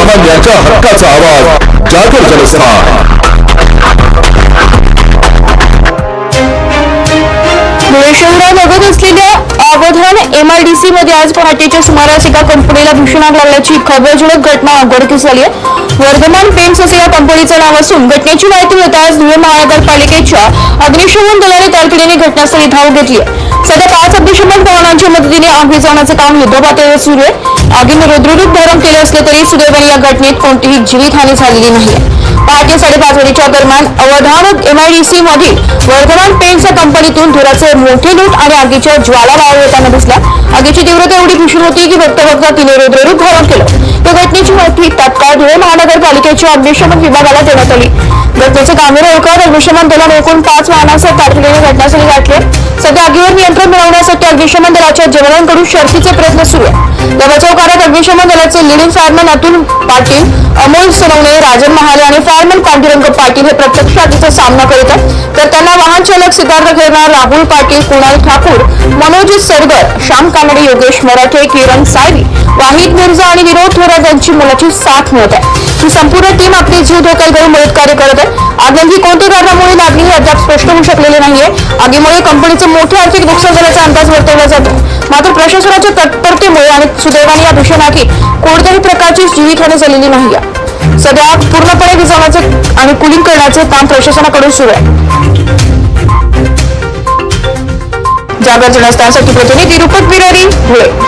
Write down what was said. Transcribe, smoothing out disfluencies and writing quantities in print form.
सर्वसामान्यांच्या हक्काचा आवाज जागर जनस्थान। धुळे शहरात बघत असलेल्या अवधान MIDC मध्ये आज पहाटेच्या सुमारास एका कंपनीला भीषण आग लागल्याची खळबळजनक घटना उघडकीस आली आहे। वर्धमान पेंट्स असे या कंपनीचं नाव असून घटनेची माहिती मिळताच धुळे महानगरपालिकेच्या अग्निशमन दलाने तातडीने घटनास्थळी धाव घेतली आहे। सध्या 5 अग्निशमन वाहनांच्या मदतीने आग विझवण्याचे काम युद्धपातळीवर सुरू आहे। आगीने रुद्ररूप धारण केले असले तरी सुदैवाने या घटनेत कोणतीही जीवितहानी झालेली नाही। पहाटे 5:30 वाजेच्या दरम्यान अवधान MIDC मधील वर्धमान पेंट्स कंपनीतून धुराचे मोठे लूट आणि आगीच्या ज्वाला वाहू येताना दिसल्या। आगीची तीव्रता एवढी भीषण होती की बघता तिने रुद्ररूप धारण केलं। या घटनेची माहिती तात्काळ धुळे महानगरपालिकेच्या अग्निशमन विभागाला देण्यात आली। घटनेचे गांभीर्य ओळखत अग्निशमन दलाने एकूण 5 वाहनांसह तातडीने घटनास्थळी गाठले। सध्या आगीवर नियंत्रण मिळवण्यासाठी अग्निशमन दलाच्या जवानांकडून शर्थीचे प्रयत्न सुरू आहेत। या बचाव कार्यात अग्निशमन दलाचे लीडिंग फायरमॅन अतुल पाटील, अमोल सोनवणे, राजन महाले आणि फायरमॅन पांडुरंग पाटील हे प्रत्यक्ष आगीचा सामना करीत आहेत। तर त्यांना वाहन चालक सिद्धार्थ खेरणार, राहुल पाटील, कुणाल ठाकूर, मनोज सरगर, श्याम कानडे, योगेश मराठे, किरण सायवी, वाहिद मिर्झा आणि विनोद थोरात यांची मुलाची साथ मिळत आहे। ही संपूर्ण टीम आपली जीव धोक्यात घालून मदत कार्य करत आहे। आग नेमकी कोणत्या कारणामुळे लागली हे अद्याप स्पष्ट होऊ शकलेले नाहीये। आगीमुळे कंपनीचे मोठे आर्थिक नुकसान झाल्याचा अंदाज वर्तवला जातो। मात्र प्रशासनाच्या तत्परतेमुळे आणि सुदैवाने या भीषण आगीत कोणत्याही प्रकारची जीवितहानी झालेली नाहीये। सध्या आग पूर्णपणे विझवण्याचे आणि कुलिंग करण्याचे काम प्रशासनाकडून सुरू आहे। जागर जनस्थानसाठी प्रतिनिधी रूपक बिरारी, धुळे।